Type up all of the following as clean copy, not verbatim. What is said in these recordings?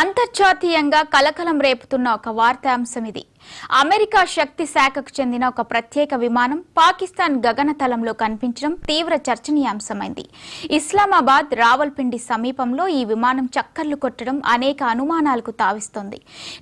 అంతర్జాతీయంగా కలకలం రేపుతున్న ఒక వార్తాంశం ఇది. అమెరికా శక్తి శాఖకు చెందిన ఒక ప్రత్యేక విమానం పాకిస్తాన్ గగనతలంలో కనిపించడం తీవ్ర చర్చనీయాంశమైంది. ఇస్లామాబాద్ రావల్పిండి సమీపంలో ఈ విమానం చక్కర్లు కొట్టడం అనేక అనుమానాలకు తావిస్తోంది.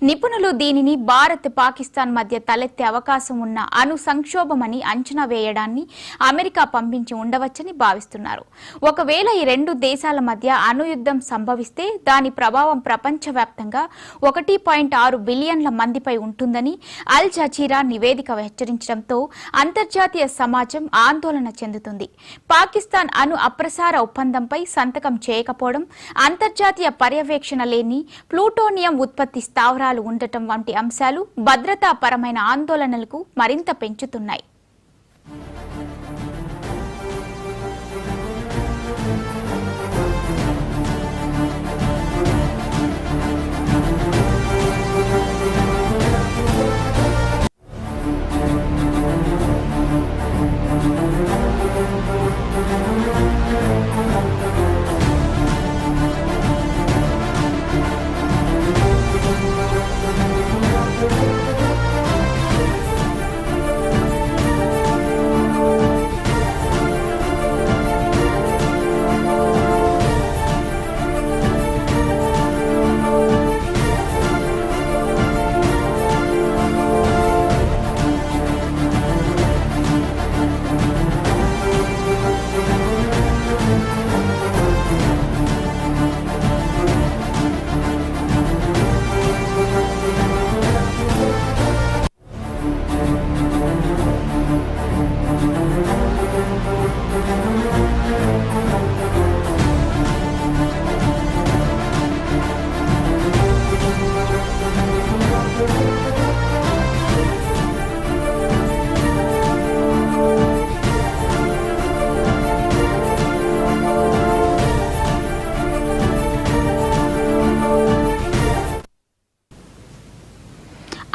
నిపుణులు దీనిని భారత్ పాకిస్తాన్ మధ్య తలెత్తే అవకాశం ఉన్న అణు సంక్షోభమని అంచనా వేయడాన్ని అమెరికా పంపించి ఉండవచ్చని భావిస్తున్నారు. ఒకవేళ ఈ రెండు దేశాల మధ్య అణుయుద్ధం సంభవిస్తే దాని ప్రభావం ప్రపంచవ్యాప్తంగా 1.6 బిలియన్ల మందిపై ఉంటుందని అల్ జజీరా నివేదిక హెచ్చరించడంతో అంతర్జాతీయ సమాజం ఆందోళన చెందుతుంది. పాకిస్తాన్ అణు అప్రసార ఒప్పందంపై సంతకం చేయకపోవడం, అంతర్జాతీయ పర్యవేక్షణ లేని ప్లూటోనియం ఉత్పత్తి స్థావరాలు ఉండటం వంటి అంశాలు భద్రతాపరమైన ఆందోళనలకు మరింత పెంచుతున్నాయి.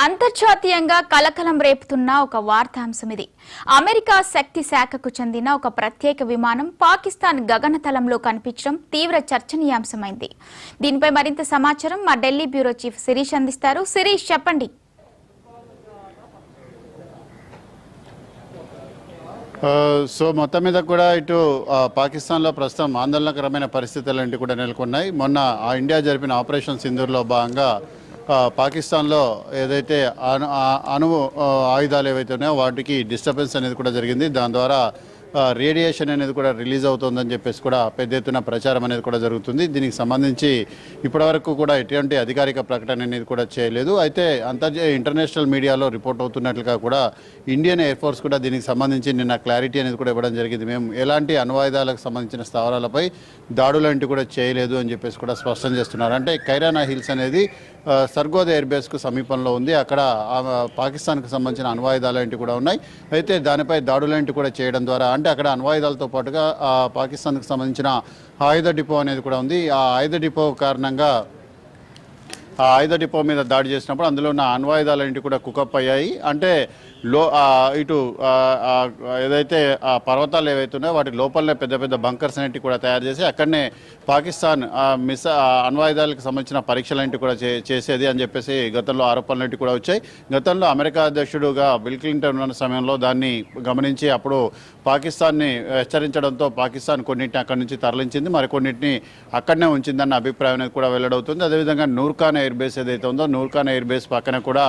అంతర్జాతీయంగా కలకలం రేపుతున్న ఒక వార్తాంశం ఇది. అమెరికా శక్తి శాఖకు చెందిన ఒక ప్రత్యేక విమానం పాకిస్తాన్ గగనతలంలో కనిపించడం తీవ్ర చర్చనీయాంశమైంది. దీనిపై మరింత సమాచారం మా ఢిల్లీ బ్యూరో చీఫ్ శిరీష్ అందిస్తారు. శిరీష్, చెప్పండి. సో మొత్తం మీద కూడా ఇటు పాకిస్తాన్లో ప్రస్తుతం ఆందోళనకరమైన పరిస్థితులు కూడా నెలకొన్నాయి. మొన్న ఇండియా జరిపిన ఆపరేషన్ సింధూర్లో భాగంగా పాకిస్తాన్లో ఏదైతే అణు ఆయుధాలు ఏవైతే ఉన్నాయో వాటికి డిస్టర్బెన్స్ అనేది కూడా జరిగింది. దాని ద్వారా రేడియేషన్ అనేది కూడా రిలీజ్ అవుతుందని చెప్పేసి కూడా పెద్ద ఎత్తున ప్రచారం అనేది కూడా జరుగుతుంది. దీనికి సంబంధించి ఇప్పటివరకు కూడా ఎటువంటి అధికారిక ప్రకటన అనేది కూడా చేయలేదు. అయితే ఇంటర్నేషనల్ మీడియాలో రిపోర్ట్ అవుతున్నట్లుగా కూడా ఇండియన్ ఎయిర్ ఫోర్స్ కూడా దీనికి సంబంధించి నిన్న క్లారిటీ అనేది కూడా ఇవ్వడం జరిగింది. మేము ఎలాంటి అణ్వాయుధాలకు సంబంధించిన స్థావరాలపై దాడులంటూ కూడా చేయలేదు అని చెప్పేసి కూడా స్పష్టం చేస్తున్నారు. అంటే కైరానా హిల్స్ అనేది సర్గోదా ఎయిర్ బేస్కు సమీపంలో ఉంది. అక్కడ పాకిస్తాన్కు సంబంధించిన అణ్వాయుధాలు కూడా ఉన్నాయి. అయితే దానిపై దాడులంటూ కూడా చేయడం ద్వారా అంటే అక్కడ అణ్వాయుధాలతో పాటుగా పాకిస్తాన్కు సంబంధించిన ఆయుధ డిపో అనేది కూడా ఉంది. ఆ ఆయుధ డిపో కారణంగా ఆ ఆయుధ డిపో మీద దాడి చేసినప్పుడు అందులో ఉన్న అణ్వాయుధాలు కూడా కుకప్ అయ్యాయి. అంటే ఇటు ఏదైతే పర్వతాలు ఏవైతే ఉన్నాయో వాటి లోపలనే పెద్ద పెద్ద బంకర్స్ అనేవి కూడా తయారు చేసి అక్కడనే పాకిస్తాన్ అణ్వాయుధాలకు సంబంధించిన పరీక్షలు కూడా చేసేది అని చెప్పేసి గతంలో ఆరోపణలు కూడా వచ్చాయి. గతంలో అమెరికా అధ్యక్షుడుగా బిల్ క్లింటన్ ఉన్న సమయంలో దాన్ని గమనించి అప్పుడు పాకిస్తాన్ని హెచ్చరించడంతో పాకిస్తాన్ కొన్నింటిని అక్కడి నుంచి తరలించింది, మరికొన్నింటిని అక్కడనే ఉంచిందన్న అభిప్రాయం అనేది కూడా వెల్లడవుతుంది. అదేవిధంగా నూర్ఖాన్ ఎయిర్ బేస్ ఏదైతే ఉందో నూర్ఖాన్ ఎయిర్ బేస్ పక్కన కూడా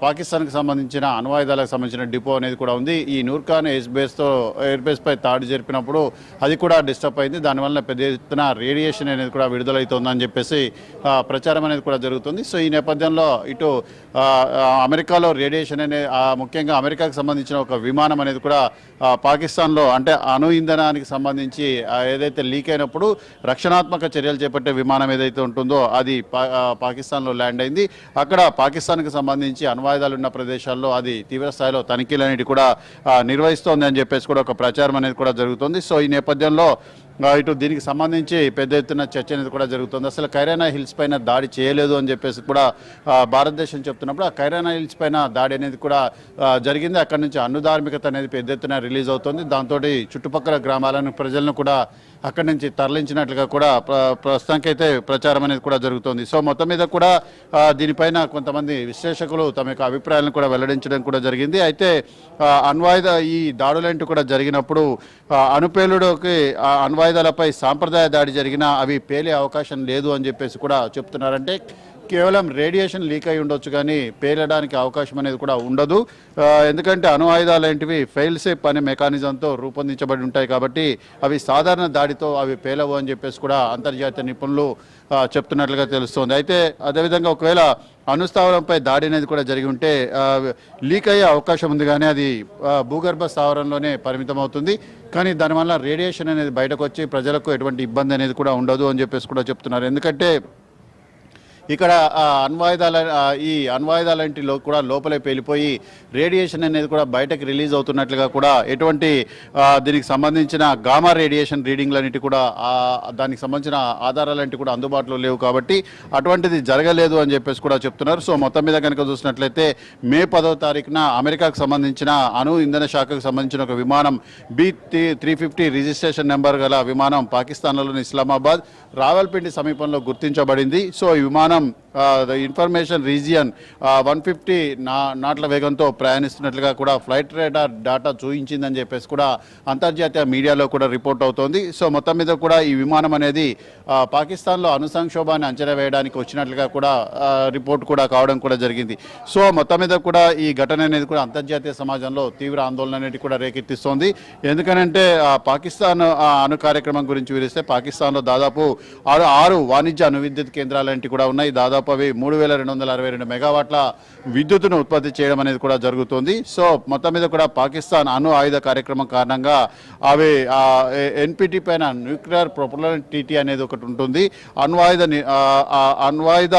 పాకిస్తాన్కి సంబంధించిన అణ్వాయుధాలకు సంబంధించిన డిపో అనేది కూడా ఉంది. ఈ నూర్ఖాన్ ఎయిర్ బేస్పై దాడి జరిపినప్పుడు అది కూడా డిస్టర్బ్ అయింది. దానివల్ల పెద్ద ఎత్తున రేడియేషన్ అనేది కూడా విడుదలవుతుందని చెప్పేసి ప్రచారం అనేది కూడా జరుగుతుంది. సో ఈ నేపథ్యంలో ఇటు అమెరికాలో రేడియేషన్ అనేది ముఖ్యంగా అమెరికాకు సంబంధించిన ఒక విమానం అనేది కూడా పాకిస్తాన్లో అంటే అణు ఇంధనానికి సంబంధించి ఏదైతే లీక్ అయినప్పుడు రక్షణాత్మక చర్యలు చేపట్టే విమానం ఏదైతే ఉంటుందో అది పాకిస్తాన్లో ల్యాండ్ అయింది. అక్కడ పాకిస్తాన్కి సంబంధించి అణ్వాయుధాలు ఉన్న ప్రదేశాల్లో అది తీవ్ర స్థాయిలో తనిఖీలు అనేవి కూడా నిర్వహిస్తోంది అని చెప్పేసి కూడా ఒక ప్రచారం అనేది కూడా జరుగుతుంది. సో ఈ నేపథ్యంలో ఇటు దీనికి సంబంధించి పెద్ద ఎత్తున చర్చ అనేది కూడా జరుగుతుంది. అసలు కైరానా హిల్స్ పైన దాడి చేయలేదు అని చెప్పేసి కూడా భారతదేశం చెప్తున్నప్పుడు ఆ కైరానా హిల్స్ పైన దాడి అనేది కూడా జరిగింది. అక్కడి నుంచి అణు ధార్మికత అనేది పెద్ద ఎత్తున రిలీజ్ అవుతుంది. దాంతో చుట్టుపక్కల గ్రామాలను ప్రజలను కూడా అక్కడి నుంచి తరలించినట్లుగా కూడా ప్రస్తుతానికైతే ప్రచారం అనేది కూడా జరుగుతోంది. సో మొత్తం మీద కూడా దీనిపైన కొంతమంది విశ్లేషకులు తమ యొక్క అభిప్రాయాలను కూడా వెల్లడించడం కూడా జరిగింది. అయితే అణ్వాయుధ ఈ దాడులంటూ కూడా జరిగినప్పుడు అణుపేలుడుకి అణ్వాయుధాలపై సాంప్రదాయ దాడి జరిగినా అవి పేలే అవకాశం లేదు అని చెప్పేసి కూడా చెప్తున్నారంటే కేవలం రేడియేషన్ లీక్ అయి ఉండొచ్చు కానీ పేలడానికి అవకాశం అనేది కూడా ఉండదు. ఎందుకంటే అణు ఆయుధాలు ఏంటివి ఫెయిల్ సేఫ్ అనే మెకానిజంతో రూపొందించబడి ఉంటాయి కాబట్టి అవి సాధారణ దాడితో అవి పేలవు అని చెప్పేసి కూడా అంతర్జాతీయ నిపుణులు చెప్తున్నట్లుగా తెలుస్తోంది. అయితే అదేవిధంగా ఒకవేళ అణుస్థావరంపై దాడి అనేది కూడా జరిగి ఉంటే లీక్ అయ్యే అవకాశం ఉంది కానీ అది భూగర్భ స్థావరంలోనే పరిమితం అవుతుంది. కానీ దానివల్ల రేడియేషన్ అనేది బయటకు వచ్చి ప్రజలకు ఎటువంటి ఇబ్బంది అనేది కూడా ఉండదు అని చెప్పేసి కూడా చెప్తున్నారు. ఎందుకంటే ఇక్కడ ఈ అణ్వాయుధాలంటిలో కూడా లోపలే పేలిపోయి రేడియేషన్ అనేది కూడా బయటకు రిలీజ్ అవుతున్నట్లుగా కూడా ఎటువంటి దీనికి సంబంధించిన గామా రేడియేషన్ రీడింగ్లన్నిటి కూడా దానికి సంబంధించిన ఆధారాలంటి కూడా అందుబాటులో లేవు కాబట్టి అటువంటిది జరగలేదు అని చెప్పేసి కూడా చెప్తున్నారు. సో మొత్తం మీద కనుక చూసినట్లయితే మే 10వ తారీఖున అమెరికాకు సంబంధించిన అణు ఇంధన శాఖకు సంబంధించిన ఒక విమానం B350 రిజిస్ట్రేషన్ నెంబర్ గల విమానం పాకిస్తాన్లోని ఇస్లామాబాద్ రావల్పిండి సమీపంలో గుర్తించబడింది. సో ఈ విమానం ఇన్ఫర్మేషన్ రీజియన్ 150 నాట్ల వేగంతో ప్రయాణిస్తున్నట్లుగా కూడా ఫ్లైట్ రేడార్ డాటా చూపించిందని చెప్పేసి కూడా అంతర్జాతీయ మీడియాలో కూడా రిపోర్ట్ అవుతోంది. సో మొత్తం మీద కూడా ఈ విమానం అనేది పాకిస్తాన్లో అణు సంక్షోభాన్ని అంచనా వేయడానికి వచ్చినట్లుగా కూడా రిపోర్ట్ కూడా కావడం కూడా జరిగింది. సో మొత్తం మీద కూడా ఈ ఘటన అనేది కూడా అంతర్జాతీయ సమాజంలో తీవ్ర ఆందోళన అనేది కూడా రేకెత్తిస్తోంది. ఎందుకనంటే పాకిస్తాన్ అణు కార్యక్రమం గురించి వివరిస్తే పాకిస్తాన్లో దాదాపు 6 వాణిజ్య అణు విద్యుత్ కేంద్రాలంటి కూడా ఉన్నాయి. దాదాపు అవి 3262 మెగావాట్ల విద్యుత్తును ఉత్పత్తి చేయడం అనేది కూడా జరుగుతుంది. సో మొత్తం మీద కూడా పాకిస్తాన్ అణు ఆయుధ కార్యక్రమం కారణంగా అవి ఎన్పిటి పైన న్యూక్లియర్ ప్రొపలెంటిటీ అనేది ఒకటి ఉంటుంది. అణ్వాయుధ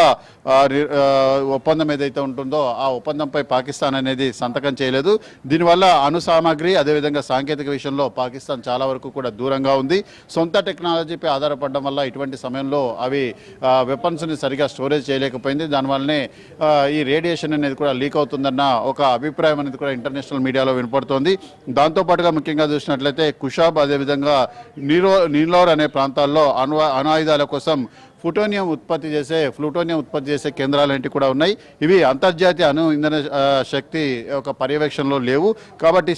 ఒప్పందం ఏదైతే ఉంటుందో ఆ ఒప్పందంపై పాకిస్తాన్ అనేది సంతకం చేయలేదు. దీనివల్ల అణు సామాగ్రి అదేవిధంగా సాంకేతిక విషయంలో పాకిస్తాన్ చాలా వరకు కూడా దూరంగా ఉంది. సొంత టెక్నాలజీపై ఆధారపడడం వల్ల ఇటువంటి సమయంలో అవి వెపన్స్ని సరిగా స్టోరేజ్ చేయలేకపోయింది. దానివల్లనే ఈ రేడియేషన్ అనేది కూడా లీక్ అవుతుందన్న ఒక అభిప్రాయం అనేది కూడా ఇంటర్నేషనల్ మీడియాలో వినపడుతోంది. దాంతోపాటుగా ముఖ్యంగా చూసినట్లయితే కుషాబ్ అదేవిధంగా నీలోర్ అనే ప్రాంతాల్లో అణుఆయుధాల కోసం ప్లూటోనియం ఉత్పత్తి చేసే కేంద్రాలంటి కూడా ఉన్నాయి. ఇవి అంతర్జాతీయ అణు ఇంధన శక్తి ఒక పర్యవేక్షణలో లేవు కాబట్టి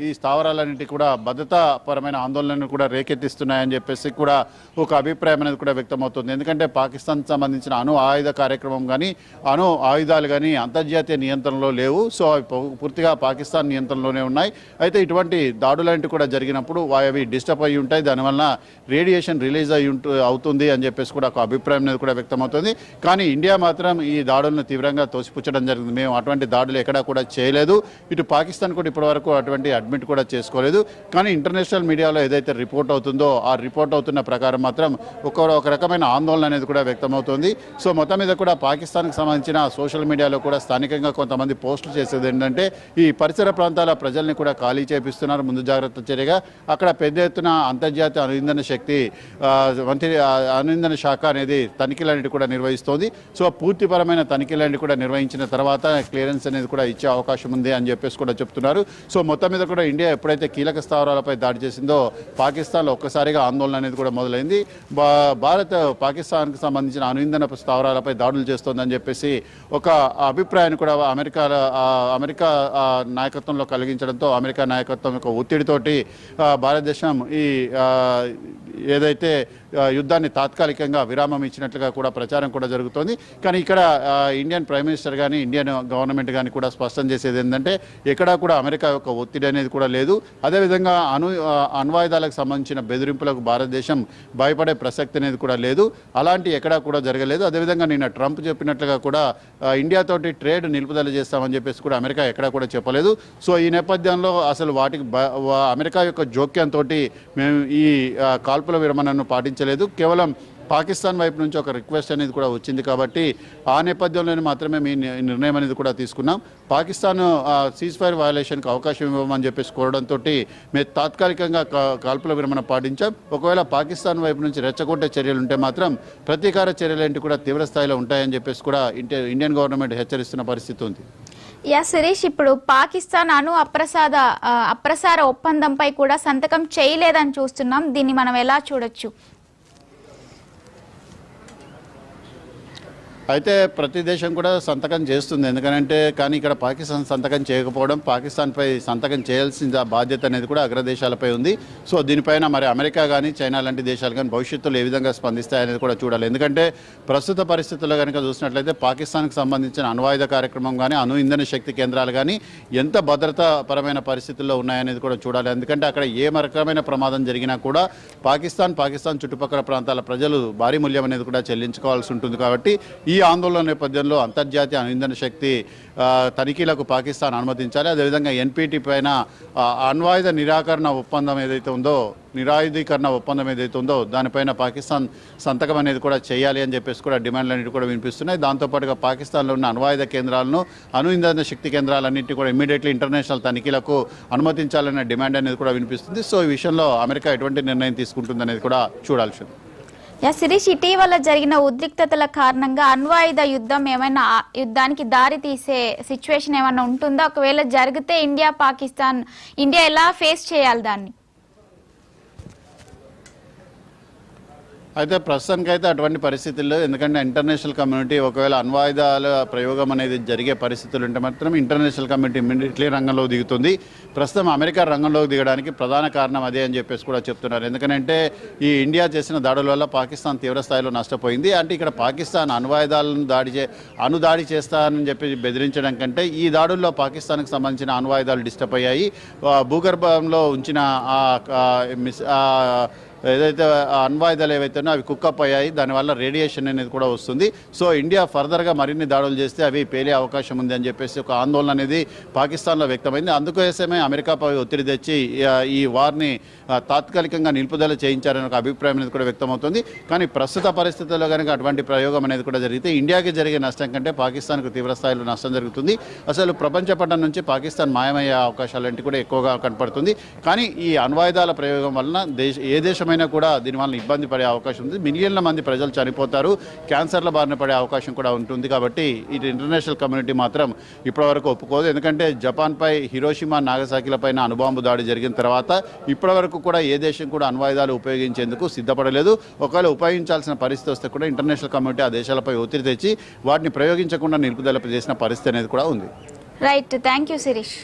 ఈ స్థావరాలన్నింటి కూడా భద్రతాపరమైన ఆందోళనను కూడా రేకెత్తిస్తున్నాయని చెప్పేసి కూడా ఒక అభిప్రాయం అనేది కూడా వ్యక్తమవుతుంది. ఎందుకంటే పాకిస్తాన్ సంబంధించిన అణు ఆయుధ కార్యక్రమం కానీ అణు ఆయుధాలు కానీ అంతర్జాతీయ నియంత్రణలో లేవు. సో అవి పూర్తిగా పాకిస్తాన్ నియంత్రణలోనే ఉన్నాయి. అయితే ఇటువంటి దాడులంటి కూడా జరిగినప్పుడు అవి డిస్టర్బ్ అయ్యి ఉంటాయి. దానివల్ల రేడియేషన్ రిలీజ్ అవుతుంది అని చెప్పేసి కూడా ఒక అభిప్రాయం అనేది కూడా వ్యక్తమవుతుంది. కానీ ఇండియా మాత్రం ఈ దాడులను తీవ్రంగా తోసిపుచ్చడం జరిగింది. మేము అటువంటి దాడులు ఎక్కడా కూడా చేయలేదు. ఇటు పాకిస్తాన్ కూడా ఇప్పటివరకు అటువంటి అడ్మిట్ కూడా చేసుకోలేదు. కానీ ఇంటర్నేషనల్ మీడియాలో ఏదైతే రిపోర్ట్ అవుతుందో ఆ రిపోర్ట్ అవుతున్న ప్రకారం మాత్రం ఒక రకమైన ఆందోళన అనేది కూడా వ్యక్తమవుతుంది. సో మొత్తం మీద కూడా పాకిస్తాన్కి సంబంధించిన సోషల్ మీడియాలో కూడా స్థానికంగా కొంతమంది పోస్టులు చేసేది ఏంటంటే ఈ పరిసర ప్రాంతాల ప్రజల్ని కూడా ఖాళీ చేపిస్తున్నారు ముందు జాగ్రత్త చర్యగా. అక్కడ పెద్ద ఎత్తున అంతర్జాతీయ అణు ఇంధన శక్తి ఇంధన శాఖ అనేది తనిఖీలన్నిటి కూడా నిర్వహిస్తోంది. సో పూర్తిపరమైన తనిఖీలన్నిటి కూడా నిర్వహించిన తర్వాత క్లియరెన్స్ అనేది కూడా ఇచ్చే అవకాశం ఉంది అని చెప్పేసి కూడా చెప్తున్నారు. సో మొత్తం మీద కూడా ఇండియా ఎప్పుడైతే కీలక స్థావరాలపై దాడి చేసిందో పాకిస్తాన్లో ఒక్కసారిగా ఆందోళన అనేది కూడా మొదలైంది. భారత్ పాకిస్తాన్కి సంబంధించిన అణు ఇంధన స్థావరాలపై దాడులు చేస్తోందని చెప్పేసి ఒక అభిప్రాయాన్ని కూడా అమెరికా నాయకత్వంలో కలిగించడంతో అమెరికా నాయకత్వం యొక్క ఒత్తిడితోటి భారతదేశం ఏదైతే యుద్ధాన్ని తాత్కాలికంగా విరామం ఇచ్చినట్లుగా కూడా ప్రచారం కూడా జరుగుతోంది. కానీ ఇక్కడ ఇండియన్ ప్రైమ్ మినిస్టర్ కానీ ఇండియన్ గవర్నమెంట్ కానీ కూడా స్పష్టం చేసేది ఏంటంటే ఎక్కడా కూడా అమెరికా యొక్క ఒత్తిడి అనేది కూడా లేదు. అదేవిధంగా అణ్వాయుధాలకు సంబంధించిన బెదిరింపులకు భారతదేశం భయపడే ప్రసక్తి అనేది కూడా లేదు. అలాంటి ఎక్కడా కూడా జరగలేదు. అదేవిధంగా నిన్న ట్రంప్ చెప్పినట్లుగా కూడా ఇండియాతోటి ట్రేడ్ నిలుపుదల చేస్తామని చెప్పేసి కూడా అమెరికా ఎక్కడా కూడా చెప్పలేదు. సో ఈ నేపథ్యంలో అసలు అమెరికా యొక్క జోక్యంతో మేము ఈ కాల్పుల విరమణను పాటించలేదు. కేవలం పాకిస్తాన్ వైపు నుంచి ఒక రిక్వెస్ట్ అనేది కూడా వచ్చింది కాబట్టి ఆ నేపథ్యంలోనే మాత్రమే మీ నిర్ణయం అనేది కూడా తీసుకున్నాం. పాకిస్తాన్ సీజ్ ఫైర్ వయలేషన్కి అవకాశం ఇవ్వమని చెప్పేసి కోరడంతో మేము తాత్కాలికంగా కాల్పుల విరమణ పాటించాం. ఒకవేళ పాకిస్తాన్ వైపు నుంచి రెచ్చగొట్టే చర్యలు ఉంటే మాత్రం ప్రతీకార చర్యలు ఏంటి కూడా తీవ్ర స్థాయిలో ఉంటాయని చెప్పేసి కూడా ఇండియన్ గవర్నమెంట్ హెచ్చరిస్తున్న పరిస్థితి ఉంది. శిరీష్, ఇప్పుడు పాకిస్తాన్ అప్రసార ఒప్పందంపై కూడా సంతకం చేయలేదని చూస్తున్నాం. దీన్ని మనం ఎలా చూడొచ్చు? అయితే ప్రతి దేశం కూడా సంతకం చేస్తుంది, ఎందుకంటే కానీ ఇక్కడ పాకిస్తాన్ సంతకం చేయకపోవడం, పాకిస్తాన్పై సంతకం చేయాల్సిన బాధ్యత అనేది కూడా అగ్రదేశాలపై ఉంది. సో దీనిపైన మరి అమెరికా కానీ చైనా లాంటి దేశాలు కానీ భవిష్యత్తులో ఏ విధంగా స్పందిస్తాయనేది కూడా చూడాలి. ఎందుకంటే ప్రస్తుత పరిస్థితుల్లో కనుక చూసినట్లయితే పాకిస్తాన్కి సంబంధించిన అణ్వాయుధ కార్యక్రమం కానీ అణు ఇంధన శక్తి కేంద్రాలు కానీ ఎంత భద్రతాపరమైన పరిస్థితుల్లో ఉన్నాయనేది కూడా చూడాలి. ఎందుకంటే అక్కడ ఏ రకమైన ప్రమాదం జరిగినా కూడా పాకిస్తాన్ చుట్టుపక్కల ప్రాంతాల ప్రజలు భారీ మూల్యం అనేది కూడా చెల్లించుకోవాల్సి ఉంటుంది. కాబట్టి ఈ ఆందోళన నేపథ్యంలో అంతర్జాతీయ ఇంధన శక్తి తనిఖీలకు పాకిస్తాన్ అనుమతించాలి. అదేవిధంగా ఎన్పిటి పైన అణ్వాయుధ నిరాకరణ ఒప్పందం ఏదైతే ఉందో, నిరాయుధీకరణ ఒప్పందం ఏదైతే ఉందో దానిపైన పాకిస్తాన్ సంతకం అనేది కూడా చేయాలి అని చెప్పేసి కూడా డిమాండ్లు అనేవి కూడా వినిపిస్తున్నాయి. దాంతోపాటుగా పాకిస్తాన్లో ఉన్న అణ్వాయుధ కేంద్రాలను, అణు ఇంధన శక్తి కేంద్రాలన్నింటినీ కూడా ఇమ్మీడియట్లీ ఇంటర్నేషనల్ తనిఖీలకు అనుమతించాలనే డిమాండ్ అనేది కూడా వినిపిస్తుంది. సో ఈ విషయంలో అమెరికా ఎటువంటి నిర్ణయం తీసుకుంటుందనేది కూడా చూడాల్సింది. శిరీష్, ఇటీవల జరిగిన ఉద్రిక్తతల కారణంగా అణ్వాయుధ యుద్ధానికి దారి తీసే సిచ్యువేషన్ ఏమైనా ఉంటుందా? ఒకవేళ జరిగితే ఇండియా ఎలా ఫేస్ చేయాలి దాన్ని? అయితే ప్రస్తుతానికైతే అటువంటి పరిస్థితుల్లో, ఎందుకంటే ఇంటర్నేషనల్ కమ్యూనిటీ ఒకవేళ అణ్వాయుధాల ప్రయోగం అనేది జరిగే పరిస్థితులు ఉంటే మాత్రం ఇంటర్నేషనల్ కమ్యూనిటీ ఇమ్మీడియట్లీ రంగంలో దిగుతుంది. ప్రస్తుతం అమెరికా రంగంలోకి దిగడానికి ప్రధాన కారణం అదే అని చెప్పేసి కూడా చెప్తున్నారు. ఎందుకంటే ఈ ఇండియా చేసిన దాడుల వల్ల పాకిస్తాన్ తీవ్ర స్థాయిలో నష్టపోయింది. అంటే ఇక్కడ పాకిస్తాన్ అణ్వాయుధాలను దాడి చేస్తానని చెప్పి బెదిరించడం కంటే ఈ దాడుల్లో పాకిస్తాన్కి సంబంధించిన అణ్వాయుధాలు డిస్టర్బ్ అయ్యాయి. భూగర్భంలో ఉంచిన ఏదైతే అణ్వాయుధాలు ఏవైతేనో అవి కుక్కప్ అయ్యాయి, దానివల్ల రేడియేషన్ అనేది కూడా వస్తుంది. సో ఇండియా ఫర్దర్గా మరిన్ని దాడులు చేస్తే అవి పేలే అవకాశం ఉంది అని చెప్పేసి ఒక ఆందోళన అనేది పాకిస్తాన్లో వ్యక్తమైంది. అందుకోసమే అమెరికాపై ఒత్తిడి తెచ్చి ఈ వార్ని తాత్కాలికంగా నిలుపుదల చేయించారని ఒక అభిప్రాయం అనేది కూడా వ్యక్తమవుతుంది. కానీ ప్రస్తుత పరిస్థితుల్లో కనుక అటువంటి ప్రయోగం అనేది కూడా జరిగితే ఇండియాకి జరిగే నష్టం కంటే పాకిస్తాన్కు తీవ్ర స్థాయిలో నష్టం జరుగుతుంది. అసలు ప్రపంచ పటం నుంచి పాకిస్తాన్ మాయమయ్యే అవకాశాలంటే కూడా ఎక్కువగా కనపడుతుంది. కానీ ఈ అణ్వాయుధాల ప్రయోగం వలన ఏ దేశమైనా కూడా దీనివల్ల ఇబ్బంది పడే అవకాశం ఉంది. మిలియన్ల మంది ప్రజలు చనిపోతారు, క్యాన్సర్ల బారిన పడే అవకాశం కూడా ఉంటుంది. కాబట్టి ఇది ఇంటర్నేషనల్ కమ్యూనిటీ మాత్రం ఇప్పటివరకు ఒప్పుకోదు. ఎందుకంటే జపాన్పై హిరోషిమా నాగసాకిలపైన అణుబాంబు దాడి జరిగిన తర్వాత ఇప్పటివరకు కూడా ఏ దేశం కూడా అణ్వాయుధాలు ఉపయోగించేందుకు సిద్ధపడలేదు. ఒకవేళ ఉపయోగించాల్సిన పరిస్థితి వస్తే కూడా ఇంటర్నేషనల్ కమ్యూనిటీ ఆ దేశాలపై ఒత్తిడి తెచ్చి వాటిని ప్రయోగించకుండా నిలుపుదల చేసిన పరిస్థితి అనేది కూడా ఉంది. Right, thank you Sirish.